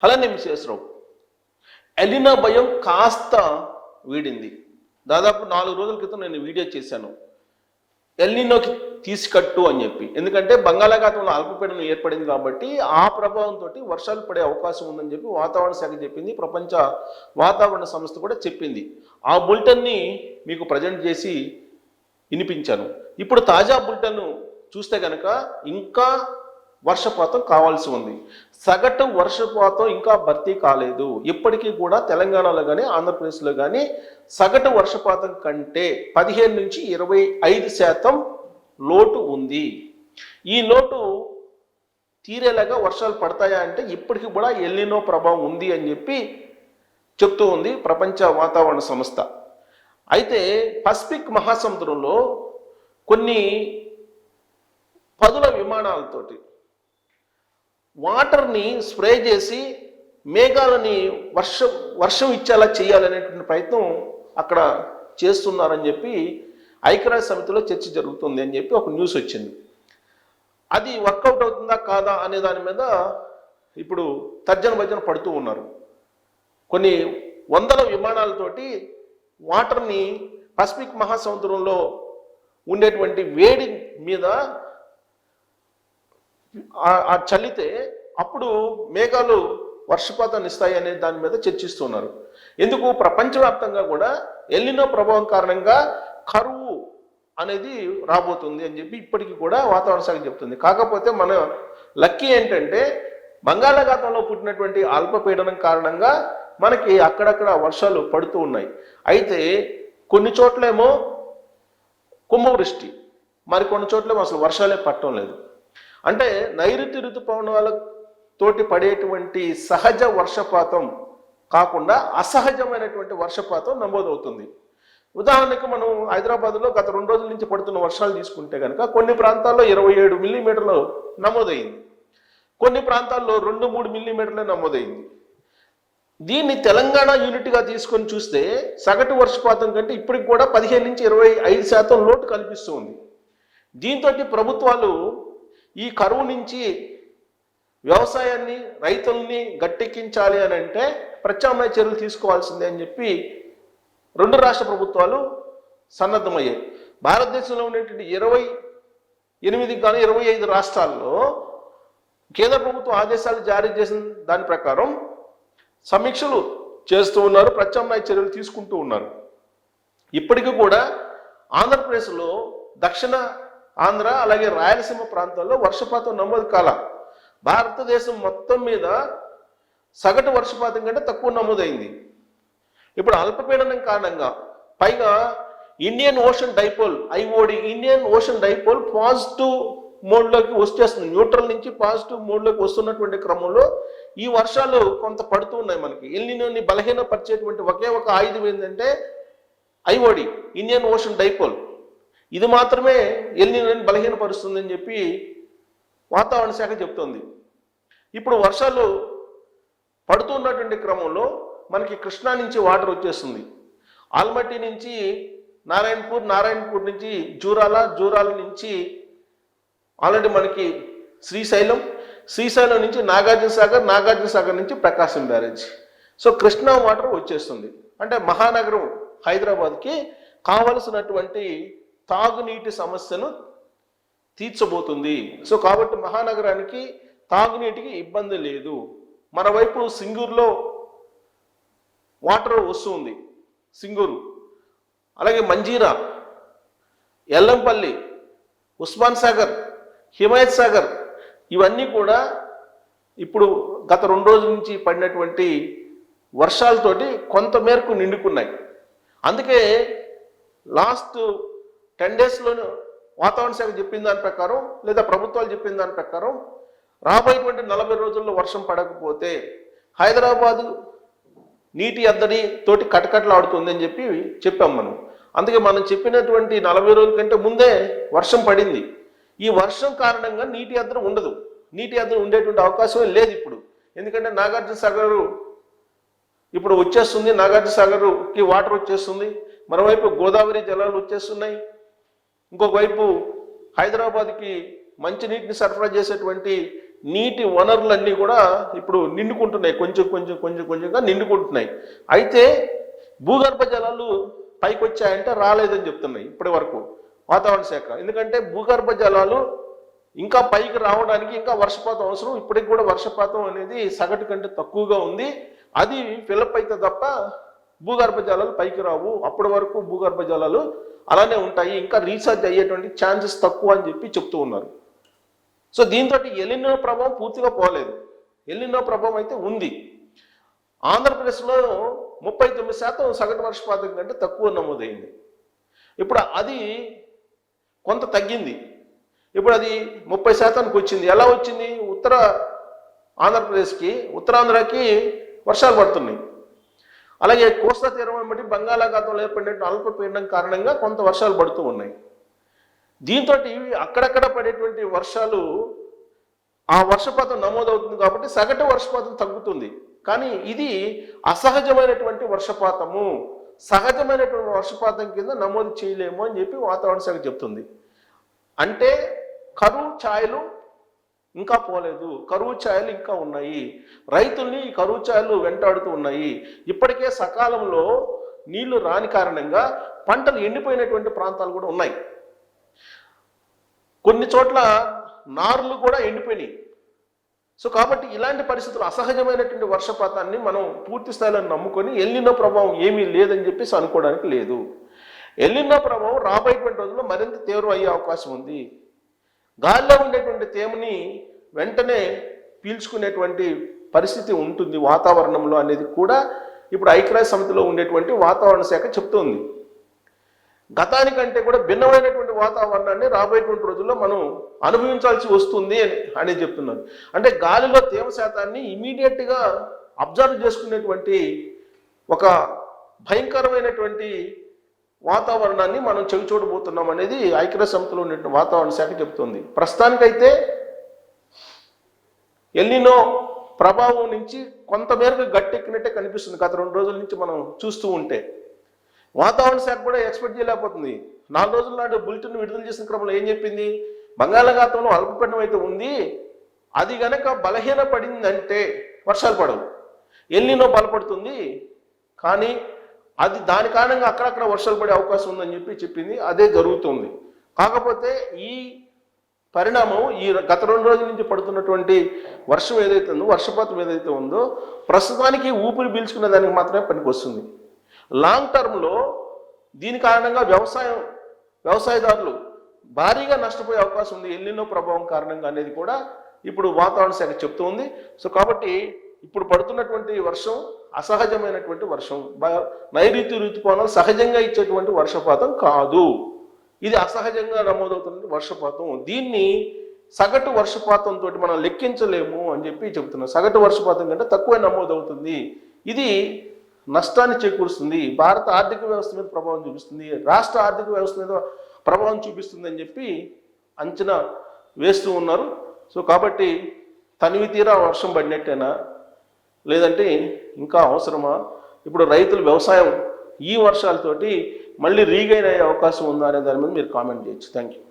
అలానే విశేషరావు ఎలినా భయం కాస్త వీడింది. దాదాపు 4 రోజుల క్రితం నేను వీడియో చేశాను, ఎల్నినోకి తీసుకట్టు అని చెప్పి. ఎందుకంటే బంగాళాఖాతంలో అల్పపీడనం ఏర్పడింది కాబట్టి ఆ ప్రభావంతో వర్షాలు పడే అవకాశం ఉందని చెప్పి వాతావరణ శాఖ చెప్పింది, ప్రపంచ వాతావరణ సంస్థ కూడా చెప్పింది. ఆ బులెటిన్ని మీకు ప్రజెంట్ చేసి వినిపించాను. ఇప్పుడు తాజా బులెటిన్ చూస్తే కనుక ఇంకా వర్షపాతం కావాల్సి ఉంది. సగటు వర్షపాతం ఇంకా భర్తీ కాలేదు. ఇప్పటికీ కూడా తెలంగాణలో కానీ ఆంధ్రప్రదేశ్లో కానీ సగటు వర్షపాతం కంటే 15 నుంచి 25% లోటు ఉంది. ఈ లోటు తీరేలాగా వర్షాలు పడతాయా అంటే ఇప్పటికీ కూడా ఎల్నినో ప్రభావం ఉంది అని చెప్పి చెప్తూ ఉంది ప్రపంచ వాతావరణ సంస్థ. అయితే పసిఫిక్ మహాసముద్రంలో కొన్ని పదుల విమానాలతోటి వాటర్ని స్ప్రే చేసి మేఘాలని వర్షం ఇచ్చేలా చేయాలనేటువంటి ప్రయత్నం అక్కడ చేస్తున్నారని చెప్పి ఐక్యరాజ్య సమితిలో చర్చ జరుగుతుంది అని చెప్పి ఒక న్యూస్ వచ్చింది. అది వర్కౌట్ అవుతుందా కాదా అనే దాని మీద ఇప్పుడు తర్జన భర్జన పడుతూ ఉన్నారు. కొన్ని వందల విమానాలతోటి వాటర్ని పసిఫిక్ మహాసముద్రంలో ఉండేటువంటి వేడి మీద చల్లితే అప్పుడు మేఘాలు వర్షపాతాన్ని ఇస్తాయి అనే దాని మీద చర్చిస్తున్నారు. ఎందుకు ప్రపంచవ్యాప్తంగా కూడా ఎల్నినో ప్రభావం కారణంగా కరువు అనేది రాబోతుంది అని చెప్పి ఇప్పటికీ కూడా వాతావరణ శాఖ చెప్తుంది. కాకపోతే మన లక్కీ ఏంటంటే బంగాళాఖాతంలో పుట్టినటువంటి అల్పపీడనం కారణంగా మనకి అక్కడక్కడ వర్షాలు పడుతూ ఉన్నాయి. అయితే కొన్ని చోట్లేమో కుంభవృష్టి, మరి కొన్ని చోట్లేమో అసలు వర్షాలే పడటం లేదు. అంటే నైరుతి ఋతుపవనాలతోటి పడేటువంటి సహజ వర్షపాతం కాకుండా అసహజమైనటువంటి వర్షపాతం నమోదవుతుంది. ఉదాహరణకు మనం హైదరాబాద్లో గత 2 రోజుల నుంచి పడుతున్న వర్షాలు తీసుకుంటే కనుక కొన్ని ప్రాంతాల్లో 27 మిల్లీమీటర్లు నమోదైంది, కొన్ని ప్రాంతాల్లో 2-3 మిల్లీమీటర్లే నమోదైంది. దీన్ని తెలంగాణ యూనిట్గా తీసుకొని చూస్తే సగటు వర్షపాతం కంటే ఇప్పటికి కూడా 15 నుంచి 25% లోటు కనిపిస్తూ ఉంది. దీంతో ప్రభుత్వాలు ఈ కరువు నుంచి వ్యవసాయాన్ని రైతుల్ని గట్టెక్కించాలి అని అంటే ప్రత్యామ్నాయ చర్యలు తీసుకోవాల్సిందే అని చెప్పి 2 రాష్ట్ర ప్రభుత్వాలు సన్నద్ధమయ్యాయి. భారతదేశంలో ఉండేటువంటి 28 కానీ 25 రాష్ట్రాల్లో కేంద్ర ప్రభుత్వం ఆదేశాలు జారీ చేసిన దాని ప్రకారం సమీక్షలు చేస్తూ ఉన్నారు, ప్రత్యామ్నాయ చర్యలు తీసుకుంటూ ఉన్నారు. ఇప్పటికీ కూడా ఆంధ్రప్రదేశ్లో దక్షిణ ఆంధ్ర అలాగే రాయలసీమ ప్రాంతాల్లో వర్షపాతం నమోదు కాల. భారతదేశం మొత్తం మీద సగటు వర్షపాతం కంటే తక్కువ నమోదైంది. ఇప్పుడు అల్పపీడనం కారణంగా పైగా Indian Ocean dipole IOD Indian Ocean dipole positive మోడ్లోకి వచ్చేస్తుంది. న్యూట్రల్ నుంచి పాజిటివ్ మోడ్లోకి వస్తున్నటువంటి క్రమంలో ఈ వర్షాలు కొంత పడుతూ ఉన్నాయి. మనకి ఎల్నినోని బలహీనపరిచేటువంటి ఒకే ఒక ఆయుధం ఏంటంటే IOD ఇండియన్ ఓషన్ డైపోల్. ఇది మాత్రమే ఎల్నినోని బలహీనపరుస్తుందని చెప్పి వాతావరణ శాఖ చెప్తోంది. ఇప్పుడు వర్షాలు పడుతున్నటువంటి క్రమంలో మనకి కృష్ణా నుంచి వాటర్ వచ్చేస్తుంది, ఆల్మట్టి నుంచి నారాయణపూర్ నుంచి జూరాల నుంచి ఆల్రెడీ మనకి శ్రీశైలం నుంచి నాగార్జున సాగర్ నుంచి ప్రకాశం బ్యారేజ్. సో కృష్ణా వాటర్ వచ్చేస్తుంది. అంటే మహానగరం హైదరాబాద్కి కావలసినటువంటి తాగునీటి సమస్యను తీర్చబోతుంది. సో కాబట్టి మహానగరానికి తాగునీటికి ఇబ్బంది లేదు. మరోవైపు సింగూరులో వాటర్ వస్తుంది, సింగూరు అలాగే మంజీరా, ఎల్లంపల్లి, ఉస్మాన్ సాగర్, హిమాయత్ సాగర్ ఇవన్నీ కూడా ఇప్పుడు గత 2 రోజుల నుంచి పడినటువంటి వర్షాలతోటి కొంత మేరకు నిండుకున్నాయి. అందుకే లాస్ట్ 10 డేస్లోనూ వాతావరణ శాఖ చెప్పిన దాని ప్రకారం లేదా ప్రభుత్వాలు చెప్పిన దాని ప్రకారం రాబోయేటువంటి 40 రోజుల్లో వర్షం పడకపోతే హైదరాబాదు నీటి ఎద్దడి తోటి కటకటలాడుతుంది అని చెప్పాం మనం. అందుకే మనం చెప్పినటువంటి 40 రోజుల కంటే ముందే వర్షం పడింది. ఈ వర్షం కారణంగా నీటి ఎద్దడి ఉండదు, నీటి ఎద్దడి ఉండేటువంటి అవకాశం లేదు ఇప్పుడు. ఎందుకంటే నాగార్జున సాగర్ ఇప్పుడు వచ్చేస్తుంది, నాగార్జున సాగర్కి వాటర్ వచ్చేస్తుంది, మరోవైపు గోదావరి జలాలు వచ్చేస్తున్నాయి, ఇంకొక వైపు హైదరాబాద్కి మంచినీటిని సరఫరా చేసేటువంటి నీటి వనరులన్నీ కూడా ఇప్పుడు నిండుకుంటున్నాయి, కొంచెం కొంచెం కొంచెం కొంచెంగా నిండుకుంటున్నాయి. అయితే భూగర్భ జలాలు పైకి వచ్చాయంటే రాలేదని చెప్తున్నాయి ఇప్పటి వరకు వాతావరణ శాఖ. ఎందుకంటే భూగర్భ జలాలు ఇంకా పైకి రావడానికి ఇంకా వర్షపాతం అవసరం. ఇప్పటికి కూడా వర్షపాతం అనేది సగటు కంటే తక్కువగా ఉంది. అది ఫిలప్ అయితే తప్ప భూగర్భ జలాలు పైకి రావు. అప్పటి వరకు భూగర్భ జలాలు అలానే ఉంటాయి, ఇంకా రీఛార్జ్ అయ్యేటువంటి ఛాన్సెస్ తక్కువ అని చెప్పి చెప్తూ ఉన్నారు. సో దీంతో ఎలినో ప్రభావం పూర్తిగా పోలేదు, ఎలినో ప్రభావం అయితే ఉంది. ఆంధ్రప్రదేశ్లో 39% సగటు వర్షపాతం కంటే తక్కువ నమోదైంది. ఇప్పుడు అది కొంత తగ్గింది, ఇప్పుడు అది 30%కి వచ్చింది. ఎలా వచ్చింది? ఉత్తర ఆంధ్రప్రదేశ్కి, ఉత్తరాంధ్రకి వర్షాలు పడుతున్నాయి. అలాగే కోస్తా తీరం బట్టి బంగాళాఖాతంలో ఏర్పడిన అల్పపీడనం కారణంగా కొంత వర్షాలు పడుతూ ఉన్నాయి. దీంతో అక్కడక్కడ పడేటువంటి వర్షాలు ఆ వర్షపాతం నమోదవుతుంది కాబట్టి సగటు వర్షపాతం తగ్గుతుంది. కానీ ఇది అసహజమైనటువంటి వర్షపాతము, సహజమైనటువంటి వర్షపాతం కింద నమోదు చేయలేము అని చెప్పి వాతావరణ శాఖ చెప్తుంది. అంటే కరువు ఛాయలు ఇంకా పోలేదు, కరువు ఛాయలు ఇంకా ఉన్నాయి. రైతుల్ని ఈ కరువు ఛాయలు వెంటాడుతూ ఉన్నాయి. ఇప్పటికే సకాలంలో నీళ్లు రాని కారణంగా పంటలు ఎండిపోయినటువంటి ప్రాంతాలు కూడా ఉన్నాయి. కొన్ని చోట్ల నారులు కూడా ఎండిపోయినాయి. సో కాబట్టి ఇలాంటి పరిస్థితులు, అసహజమైనటువంటి వర్షపాతాన్ని మనం పూర్తి స్థాయిలో నమ్ముకొని ఎల్నినో ప్రభావం ఏమీ లేదని చెప్పేసి అనుకోవడానికి లేదు. ఎల్నినో ప్రభావం రాబోయేటువంటి రోజుల్లో మరింత తీవ్రం అయ్యే అవకాశం ఉంది. గాలిలో ఉండేటువంటి తేమని వెంటనే పీల్చుకునేటువంటి పరిస్థితి ఉంటుంది వాతావరణంలో అనేది కూడా ఇప్పుడు ఐక్యరాజ్య సమితిలో ఉండేటువంటి వాతావరణ శాఖ చెప్తోంది. గతానికంటే కూడా భిన్నమైనటువంటి వాతావరణాన్ని రాబోయేటువంటి రోజుల్లో మనం అనుభవించాల్సి వస్తుంది అని చెప్తున్నారు. అంటే గాలిలో తేమ శాతాన్ని ఇమీడియట్గా అబ్జర్వ్ చేసుకునేటువంటి ఒక భయంకరమైనటువంటి వాతావరణాన్ని మనం చెవిచూడబోతున్నాం అనేది ఐక్యరాజ్య సమితిలో ఉన్నటువంటి వాతావరణ శాఖ చెప్తుంది. ప్రస్తుతానికైతే ఎల్నినో ప్రభావం నుంచి కొంతమేరకు గట్టెక్కినట్టే కనిపిస్తుంది గత 2 రోజుల నుంచి మనం చూస్తూ ఉంటే. వాతావరణ శాఖ కూడా ఎక్స్పెక్ట్ చేయలేకపోతుంది. 4 రోజుల నాడు బులెటిన్ విడుదల చేసిన క్రమంలో ఏం చెప్పింది? బంగాళాఖాతంలో అల్పపీడనం అయితే ఉంది, అది గనక బలహీన పడిందంటే వర్షాలు పడవు. ఎల్నినో బలపడుతుంది, కానీ అది దాని కారణంగా అక్కడక్కడ వర్షాలు పడే అవకాశం ఉందని చెప్పి చెప్పింది. అదే జరుగుతుంది. కాకపోతే ఈ పరిణామం ఈ గత 2 రోజుల నుంచి పడుతున్నటువంటి వర్షం ఏదైతే ఉందో, వర్షపాతం ఏదైతే ఉందో, ప్రస్తుతానికి ఊపిరి పీల్చుకునే దానికి మాత్రమే పనికి వస్తుంది. లాంగ్ టర్మ్లో దీని కారణంగా వ్యవసాయదారులు భారీగా నష్టపోయే అవకాశం ఉంది ఎల్నినో ప్రభావం కారణంగా అనేది కూడా ఇప్పుడు వాతావరణ శాఖ చెప్తూ ఉంది. సో కాబట్టి ఇప్పుడు పడుతున్నటువంటి వర్షం అసహజమైనటువంటి వర్షం, నైరుతి ఋతుపవనాలు సహజంగా ఇచ్చేటువంటి వర్షపాతం కాదు, ఇది అసహజంగా నమోదవుతున్న వర్షపాతం. దీన్ని సగటు వర్షపాతంతో మనం లెక్కించలేము అని చెప్పి చెబుతున్నాం. సగటు వర్షపాతం కంటే తక్కువ నమోదవుతుంది. ఇది నష్టాన్ని చేకూరుస్తుంది, భారత ఆర్థిక వ్యవస్థ మీద ప్రభావం చూపిస్తుంది, రాష్ట్ర ఆర్థిక వ్యవస్థ మీద ప్రభావం చూపిస్తుంది అని చెప్పి అంచనా వేస్తూ ఉన్నారు. సో కాబట్టి తనివి తీరా వర్షం పడినట్టేనా, లేదంటే ఇంకా అవసరమా? ఇప్పుడు రైతులు వ్యవసాయం ఈ వర్షాలతోటి మళ్ళీ రీగైన్ అయ్యే అవకాశం ఉందా అనే దాని మీద మీరు కామెంట్ చేయొచ్చు. Thank you.